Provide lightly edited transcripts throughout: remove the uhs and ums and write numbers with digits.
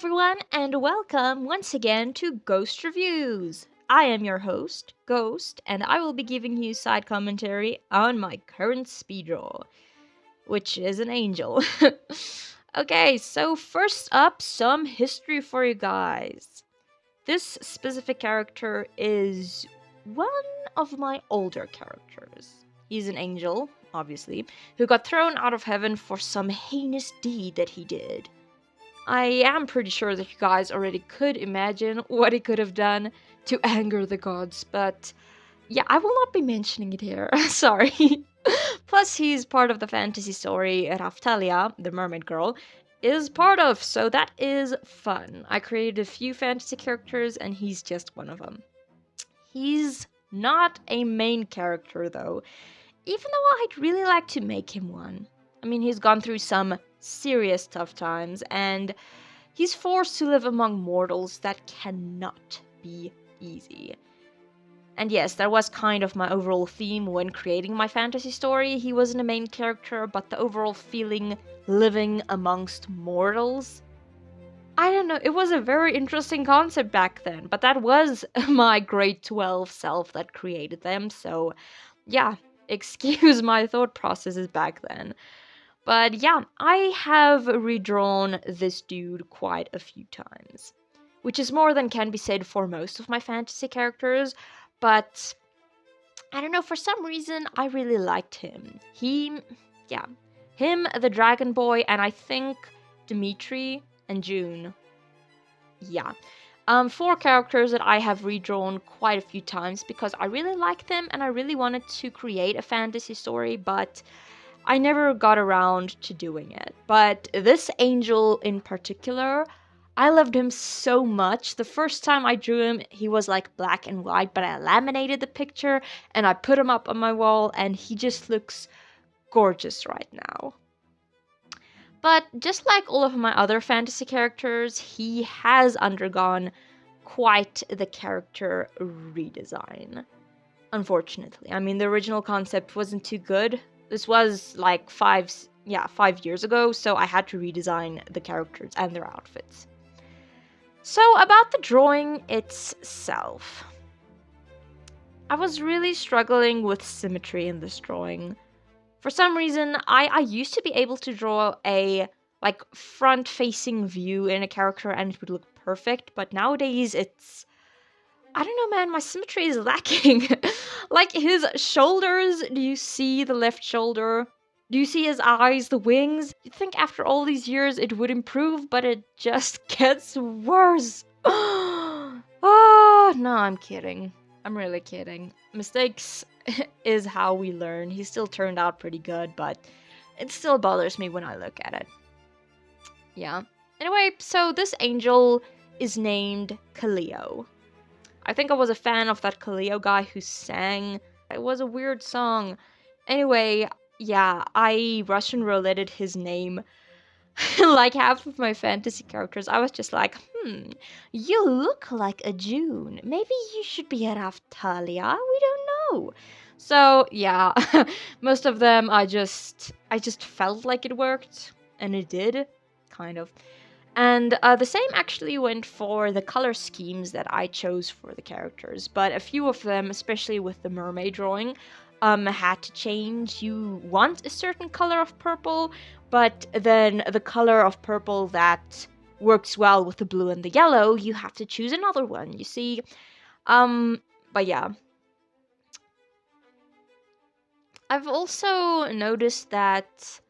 everyone, and welcome once again to Ghost Reviews. I am your host, Ghost, and I will be giving you side commentary on my current speed draw, which is an angel. Okay, so first up, some history for you guys. This specific character is one of my older characters. He's an angel, obviously, who got thrown out of heaven for some heinous deed that he did. I am pretty sure that you guys already could imagine what he could have done to anger the gods, but yeah, I will not be mentioning it here. Sorry. Plus, he's part of the fantasy story Raftalia, the mermaid girl, is part of, so that is fun. I created a few fantasy characters, and he's just one of them. He's not a main character, though, even though I'd really like to make him one. I mean, he's gone through some serious tough times, and he's forced to live among mortals that cannot be easy. And yes, that was kind of my overall theme when creating my fantasy story. He wasn't a main character, but the overall feeling living amongst mortals. I don't know, it was a very interesting concept back then, but that was my grade 12 self that created them, so yeah, excuse my thought processes back then. But yeah, I have redrawn this dude quite a few times, which is more than can be said for most of my fantasy characters, but I don't know, for some reason I really liked him. Yeah, him, the Dragon Boy, and I think Dimitri and June. Yeah. Four characters that I have redrawn quite a few times because I really liked them and I really wanted to create a fantasy story, but I never got around to doing it. But this angel in particular, I loved him so much. The first time I drew him, he was like black and white, but I laminated the picture and I put him up on my wall, and he just looks gorgeous right now. But just like all of my other fantasy characters, he has undergone quite the character redesign. Unfortunately. I mean, the original concept wasn't too good. This was like 5 years ago, so I had to redesign the characters and their outfits. So, about the drawing itself. I was really struggling with symmetry in this drawing. For some reason, I used to be able to draw a like front-facing view in a character and it would look perfect, but nowadays I don't know, man, my symmetry is lacking. Like his shoulders, do you see the left shoulder? Do you see his eyes, the wings? You'd think after all these years it would improve, but it just gets worse. Oh, no, I'm kidding. I'm really kidding. Mistakes is how we learn. He still turned out pretty good, but it still bothers me when I look at it. Yeah. Anyway, so this angel is named Kaleo. I think I was a fan of that Kaleo guy who sang. It was a weird song. Anyway, yeah, I Russian rouletted his name. Like half of my fantasy characters, I was just like, you look like a June. Maybe you should be a Raftalia. We don't know. So yeah, most of them I just felt like it worked, and it did, kind of. And the same actually went for the color schemes that I chose for the characters, but a few of them, especially with the mermaid drawing, had to change. You want a certain color of purple, but then the color of purple that works well with the blue and the yellow, you have to choose another one, you see. But yeah. I've also noticed that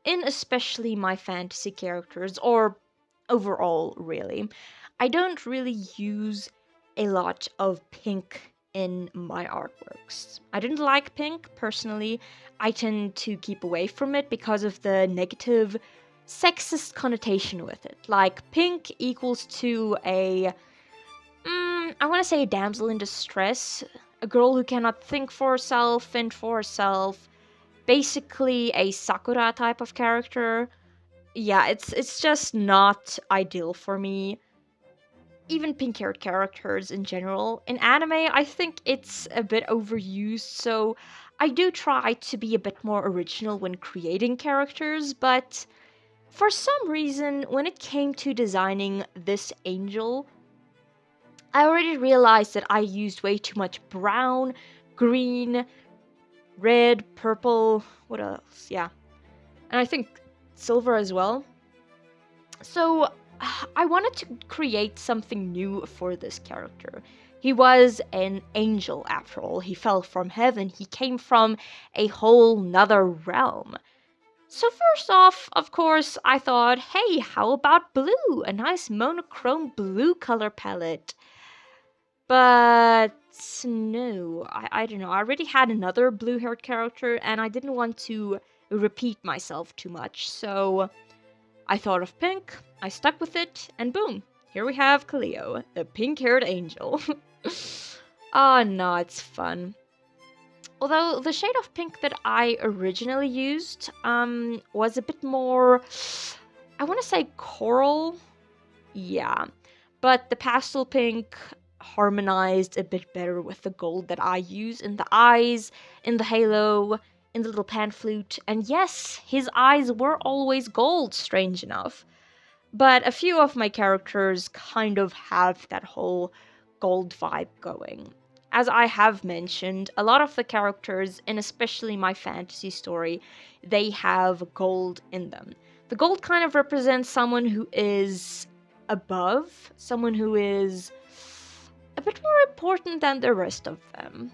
in especially my fantasy characters, or overall, really, I don't really use a lot of pink in my artworks. I didn't like pink personally. I tend to keep away from it because of the negative sexist connotation with it. Like, pink equals to I want to say a damsel in distress, a girl who cannot think for herself, fend for herself, basically a Sakura type of character. Yeah, it's just not ideal for me. Even pink-haired characters in general. In anime, I think it's a bit overused, so I do try to be a bit more original when creating characters, but For some reason, when it came to designing this angel, I already realized that I used way too much brown, green, red, purple, what else? Yeah. And I think silver as well. So I wanted to create something new for this character. He was an angel after all. He fell from heaven. He came from a whole nother realm. So first off, of course, I thought, hey, how about blue? A nice monochrome blue color palette. But no, I don't know. I already had another blue-haired character, and I didn't want to repeat myself too much. So I thought of pink, I stuck with it, and boom, here we have Cleo, a pink-haired angel. Oh no, it's fun. Although the shade of pink that I originally used was a bit more, I want to say coral. Yeah, but the pastel pink harmonized a bit better with the gold that I use in the eyes, in the halo, in the little pan flute. And yes, his eyes were always gold, strange enough. But a few of my characters kind of have that whole gold vibe going. As I have mentioned, a lot of the characters, and especially my fantasy story, they have gold in them. The gold kind of represents someone who is above, someone who is a bit more important than the rest of them.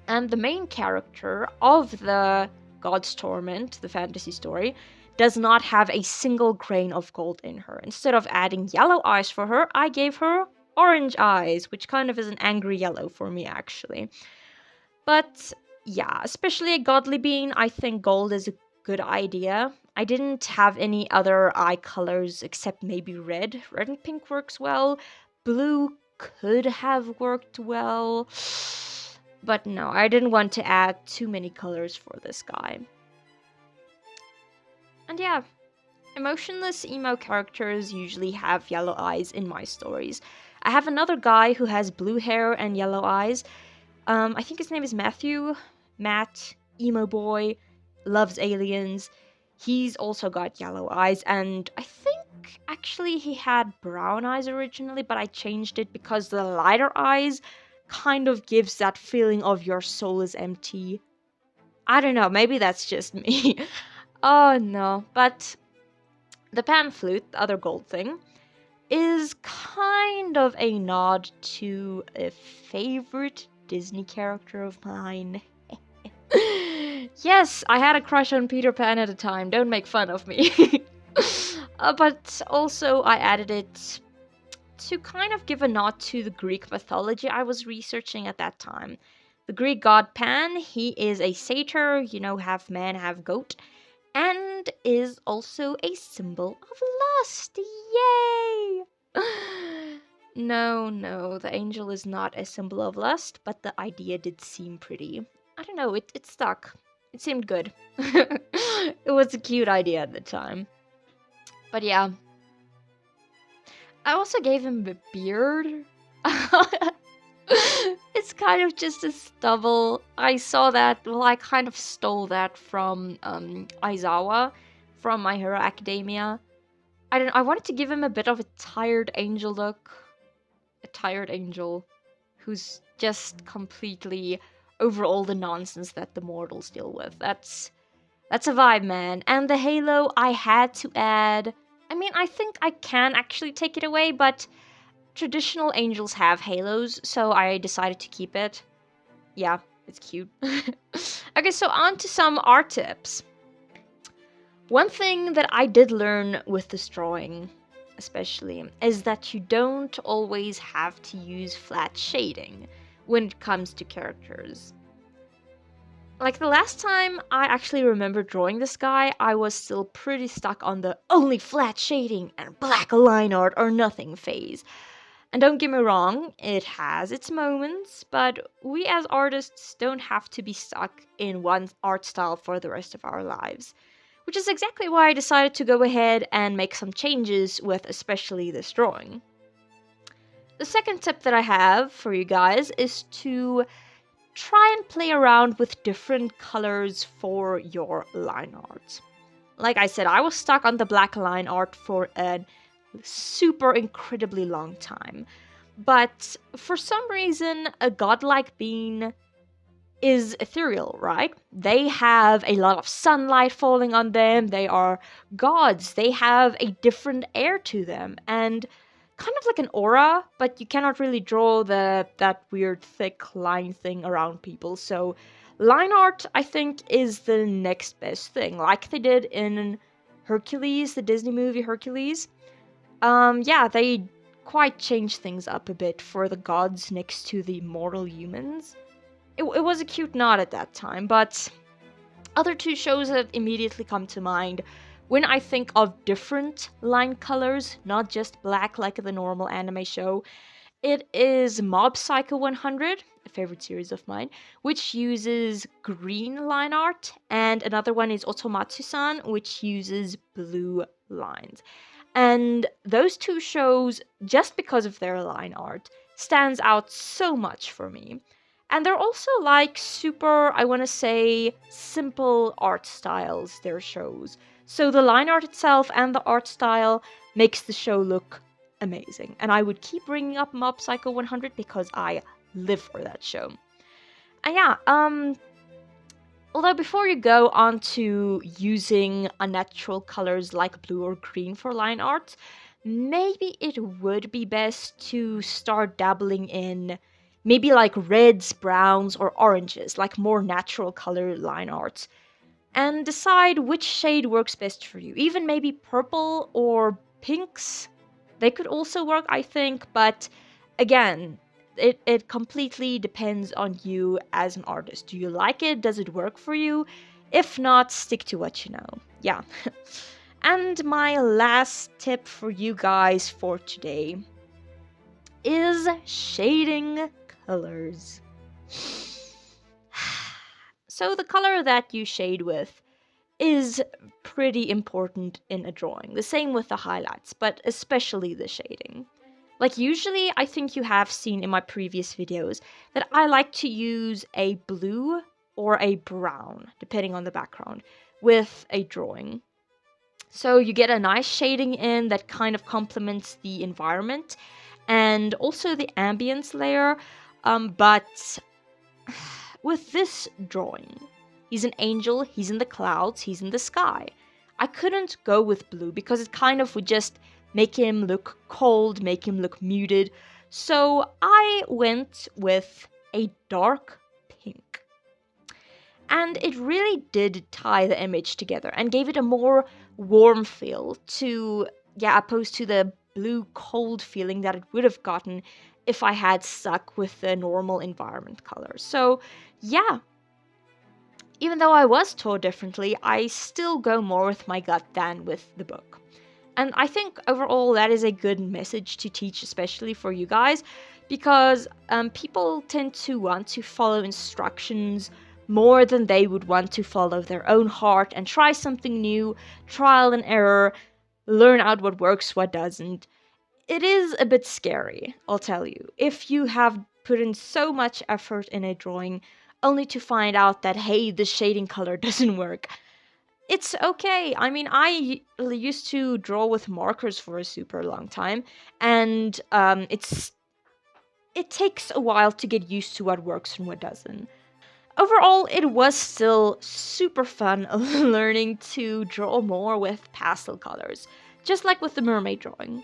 And the main character of the God's Torment, the fantasy story, does not have a single grain of gold in her. Instead of adding yellow eyes for her, I gave her orange eyes, which kind of is an angry yellow for me, actually. But yeah, especially a godly being, I think gold is a good idea. I didn't have any other eye colors except maybe red. Red and pink works well. Blue could have worked well. But no, I didn't want to add too many colors for this guy. And yeah, emotionless emo characters usually have yellow eyes in my stories. I have another guy who has blue hair and yellow eyes. I think his name is Matthew. Matt, emo boy, loves aliens. He's also got yellow eyes, and I think actually he had brown eyes originally, but I changed it because the lighter eyes kind of gives that feeling of your soul is empty. I don't know, maybe that's just me. Oh no, but the pan flute, the other gold thing, is kind of a nod to a favorite Disney character of mine. Yes, I had a crush on Peter Pan at the time, don't make fun of me. But also I added it to kind of give a nod to the Greek mythology I was researching at that time. The Greek god Pan, he is a satyr, you know, half man, half goat, and is also a symbol of lust. Yay! No, the angel is not a symbol of lust, but the idea did seem pretty. I don't know, it stuck. It seemed good. It was a cute idea at the time. But yeah. I also gave him a beard. It's kind of just a stubble. I saw that, well, I kind of stole that from Aizawa from My Hero Academia. I wanted to give him a bit of a tired angel look. A tired angel who's just completely over all the nonsense that the mortals deal with. That's a vibe, man. And the halo I had to add. I mean, I think I can actually take it away, but traditional angels have halos, so I decided to keep it. Yeah, it's cute. Okay, so on to some art tips. One thing that I did learn with this drawing, especially, is that you don't always have to use flat shading when it comes to characters. Like the last time I actually remember drawing this guy, I was still pretty stuck on the only flat shading and black line art or nothing phase. And don't get me wrong, it has its moments, but we as artists don't have to be stuck in one art style for the rest of our lives. Which is exactly why I decided to go ahead and make some changes with especially this drawing. The second tip that I have for you guys is to try and play around with different colors for your line art. like I said, I was stuck on the black line art for a super incredibly long time. But for some reason, a godlike being is ethereal, right? They have a lot of sunlight falling on them. They are gods. They have a different air to them and kind of like an aura, but you cannot really draw that weird thick line thing around people. So line art, I think, is the next best thing. Like they did in Hercules, the Disney movie Hercules. Yeah, they quite changed things up a bit for the gods next to the mortal humans. It was a cute nod at that time, but other two shows that immediately come to mind when I think of different line colors, not just black like the normal anime show, it is Mob Psycho 100, a favorite series of mine, which uses green line art, and another one is Otomatsu-san, which uses blue lines. And those two shows, just because of their line art, stands out so much for me. And they're also like super, I want to say, simple art styles, their shows. So the line art itself and the art style makes the show look amazing. And I would keep bringing up Mob Psycho 100 because I live for that show. And yeah, although before you go on to using unnatural colors like blue or green for line art, maybe it would be best to start dabbling in maybe like reds, browns, or oranges, like more natural color line art, and decide which shade works best for you. Even maybe purple or pinks. They could also work, I think, but again, it completely depends on you as an artist. Do you like it? Does it work for you? If not, stick to what you know. Yeah. And my last tip for you guys for today is shading colors. So the color that you shade with is pretty important in a drawing. The same with the highlights, but especially the shading. Like usually, I think you have seen in my previous videos that I like to use a blue or a brown, depending on the background, with a drawing. So you get a nice shading in that kind of complements the environment and also the ambience layer. But with this drawing, he's an angel, he's in the clouds, he's in the sky. I couldn't go with blue because it kind of would just make him look cold, make him look muted. So I went with a dark pink. And it really did tie the image together and gave it a more warm feel to, opposed to the blue cold feeling that it would have gotten if I had stuck with the normal environment color. So, yeah, even though I was told differently, I still go more with my gut than with the book. And I think overall that is a good message to teach, especially for you guys, because people tend to want to follow instructions more than they would want to follow their own heart and try something new, trial and error, learn out what works, what doesn't. It is a bit scary, I'll tell you, if you have put in so much effort in a drawing only to find out that, hey, the shading color doesn't work. It's okay. I mean, I used to draw with markers for a super long time, and it takes a while to get used to what works and what doesn't. Overall, it was still super fun learning to draw more with pastel colors, just like with the mermaid drawing.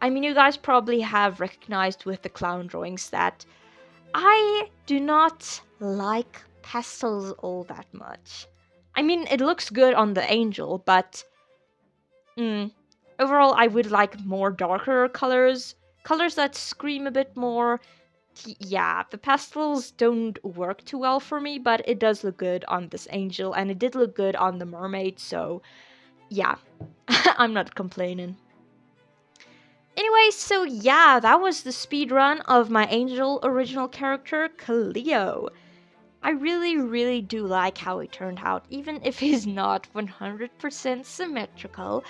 I mean, you guys probably have recognized with the clown drawings that I do not like pastels all that much. I mean, it looks good on the angel, but overall, I would like more darker colors, colors that scream a bit more. Yeah, the pastels don't work too well for me, but it does look good on this angel, and it did look good on the mermaid, so yeah, I'm not complaining. Anyway, so yeah, that was the speedrun of my angel original character, Cleo. I really, really do like how he turned out, even if he's not 100% symmetrical.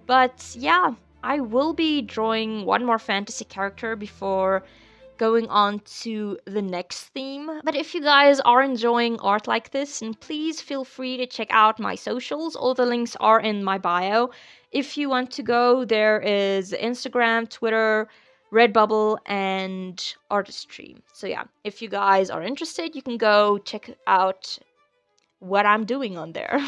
But yeah, I will be drawing one more fantasy character before going on to the next theme. But if you guys are enjoying art like this, and please feel free to check out my socials. All the links are in my bio. If you want to go, there is Instagram, Twitter, Redbubble, and Artistry. So yeah, if you guys are interested, you can go check out what I'm doing on there.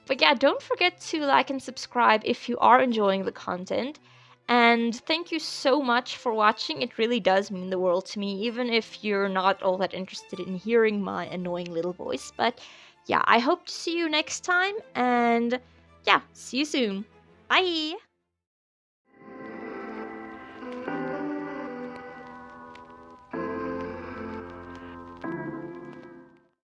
But yeah, don't forget to like and subscribe if you are enjoying the content. And thank you so much for watching. It really does mean the world to me, even if you're not all that interested in hearing my annoying little voice. But yeah, I hope to see you next time. And yeah, see you soon. Bye!